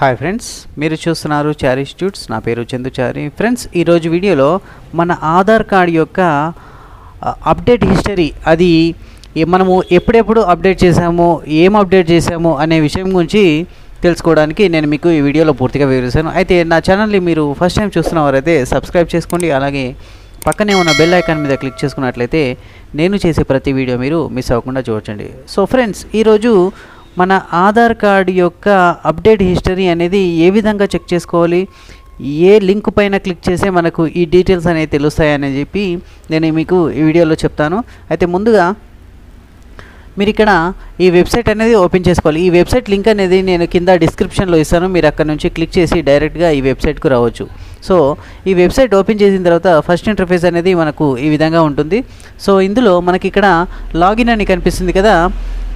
Hi friends, మీరు చూస్తున్నారు చారీ institutes. నా పేరు చందుచారి. ఫ్రెండ్స్, ఈరోజు వీడియోలో మన ఆధార్ కార్డ్ యొక్క అప్డేట్ హిస్టరీ, అది మనము ఎప్పుడెప్పుడు అప్డేట్ చేసాము, ఏం అప్డేట్ చేసాము అనే విషయం గురించి తెలుసుకోవడానికి నేను మీకు ఈ వీడియోలో పూర్తిగా వివరిస్తాను. అయితే నా ఛానల్ని మీరు ఫస్ట్ టైం చూస్తున్నవారైతే సబ్స్క్రైబ్ చేసుకోండి. అలాగే పక్కనే ఉన్న బెల్ ఐకాన్ మీద క్లిక్ చేసుకున్నట్లయితే నేను చేసే ప్రతి వీడియో మీరు మిస్ అవ్వకుండా చూడండి. సో ఫ్రెండ్స్, ఈరోజు మన ఆధార్ కార్డ్ యొక్క అప్డేట్ హిస్టరీ అనేది ఏ విధంగా చెక్ చేసుకోవాలి, ఏ లింక్ పైన క్లిక్ చేస్తే మనకు ఈ డీటెయిల్స్ అనేవి తెలుస్తాయని చెప్పి నేను మీకు ఈ వీడియోలో చెప్తాను. అయితే ముందుగా మీరు ఇక్కడ ఈ వెబ్సైట్ అనేది ఓపెన్ చేసుకోవాలి. ఈ వెబ్సైట్ లింక్ అనేది నేను కింద డిస్క్రిప్షన్లో ఇస్తాను. మీరు అక్కడ నుంచి క్లిక్ చేసి డైరెక్ట్గా ఈ వెబ్సైట్కు రావచ్చు. సో ఈ వెబ్సైట్ ఓపెన్ చేసిన తర్వాత ఫస్ట్ ఇంటర్ఫేస్ అనేది మనకు ఈ విధంగా ఉంటుంది. సో ఇందులో మనకి ఇక్కడ లాగిన్ అని కనిపిస్తుంది కదా,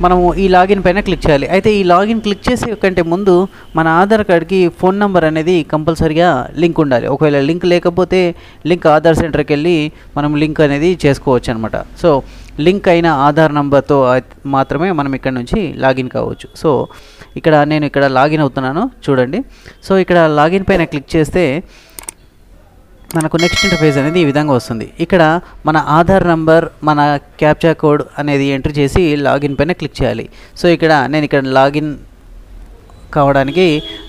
మనము ఈ లాగిన్ పైన క్లిక్ చేయాలి. అయితే ఈ లాగిన్ క్లిక్ చేసే కంటే ముందు మన ఆధార్ కార్డ్కి ఫోన్ నెంబర్ అనేది కంపల్సరీగా లింక్ ఉండాలి. ఒకవేళ లింక్ లేకపోతే లింక్ ఆధార్ సెంటర్కి వెళ్ళి మనం లింక్ అనేది చేసుకోవచ్చు అనమాట. సో లింక్ అయిన ఆధార్ నెంబర్తో మాత్రమే మనం ఇక్కడ నుంచి లాగిన్ కావచ్చు. సో నేను ఇక్కడ లాగిన్ అవుతున్నాను చూడండి. సో ఇక్కడ లాగిన్ పైన క్లిక్ చేస్తే మనకు నెక్స్ట్ ఇంటర్ఫేస్ అనేది ఈ విధంగా వస్తుంది. ఇక్కడ మన ఆధార్ నంబర్, మన క్యాప్చా కోడ్ అనేది ఎంటర్ చేసి లాగిన్ పైన క్లిక్ చేయాలి. సో నేను ఇక్కడ లాగిన్ కావడానికి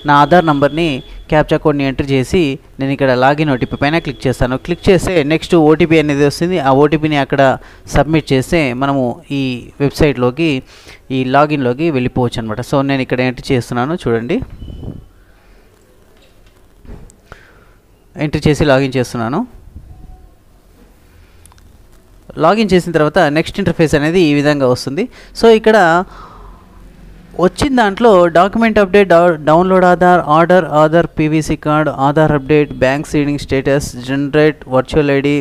నా ఆధార్ నంబర్ని, క్యాప్చా కోడ్ని ఎంటర్ చేసి నేను ఇక్కడ లాగిన్ ఓటీపీ పైన క్లిక్ చేస్తాను. క్లిక్ చేస్తే నెక్స్ట్ ఓటీపీ అనేది వస్తుంది. ఆ ఓటీపీని అక్కడ సబ్మిట్ చేస్తే మనము ఈ వెబ్సైట్లోకి, ఈ లాగిన్లోకి వెళ్ళిపోవచ్చు అనమాట. సో నేను ఇక్కడ ఎంటర్ చేస్తున్నాను చూడండి. ఎంటర్ చేసి లాగిన్ చేస్తున్నాను. లాగిన్ చేసిన తర్వాత నెక్స్ట్ ఇంటర్ఫేస్ అనేది ఈ విధంగా వస్తుంది. సో ఇక్కడ వచ్చిన దాంట్లో document update, download Aadhaar PVC card, Aadhaar update, bank seeding status, generate virtual ID,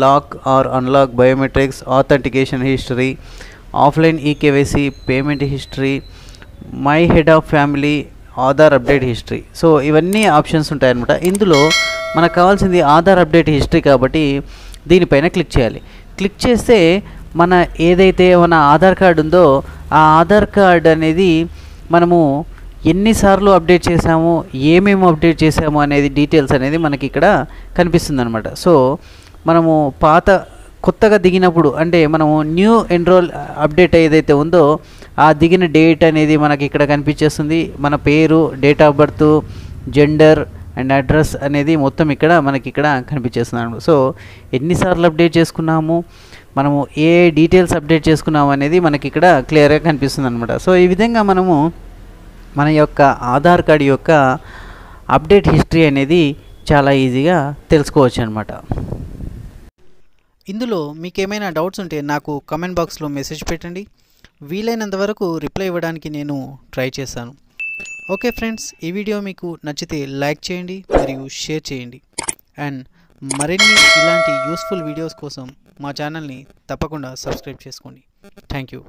lock or unlock, biometrics, authentication history, offline eKYC, payment history, my head of family, Aadhaar update history. So ఇవన్నీ options ఉంటాయన్నమాట. ఇందులో మనకు కావాల్సింది Aadhaar update history కాబట్టి దీనిపైన click చేయాలి. Click చేస్తే ఏదైతే మన ఆధార్ కార్డు ఉందో ఆ ఆధార్ కార్డ్ అనేది మనము ఎన్నిసార్లు అప్డేట్ చేసాము, ఏమేమి అప్డేట్ చేసాము అనేది డీటెయిల్స్ అనేది మనకి ఇక్కడ కనిపిస్తుంది అనమాట. సో మనము కొత్తగా దిగినప్పుడు, అంటే మనము న్యూ ఎన్రోల్ అప్డేట్ ఏదైతే ఉందో ఆ దిగిన డేట్ అనేది మనకి ఇక్కడ కనిపించేస్తుంది. మన పేరు, date of birth, gender and address అనేది మొత్తం మనకి ఇక్కడ కనిపించేస్తుంది అనమాట. సో ఎన్నిసార్లు అప్డేట్ చేసుకున్నాము, మనము ఏ డీటెయిల్స్ అప్డేట్ చేసుకున్నాము అనేది మనకి ఇక్కడ క్లియర్గా కనిపిస్తుంది అనమాట. సో ఈ విధంగా మనము మన యొక్క ఆధార్ కార్డ్ యొక్క అప్డేట్ హిస్టరీ అనేది చాలా ఈజీగా తెలుసుకోవచ్చు అనమాట. ఇందులో మీకు ఏమైనా డౌట్స్ ఉంటే నాకు కామెంట్ బాక్స్లో మెసేజ్ పెట్టండి. వీలైనంత వరకు రిప్లై ఇవ్వడానికి నేను ట్రై చేశాను. ఓకే ఫ్రెండ్స్, ఈ వీడియో మీకు నచ్చితే లైక్ చేయండి మరియు షేర్ చేయండి. అండ్ మరిన్ని ఇలాంటి యూస్ఫుల్ వీడియోస్ కోసం మా ఛానల్ని తప్పకుండా సబ్స్క్రైబ్ చేసుకోండి. Thank you.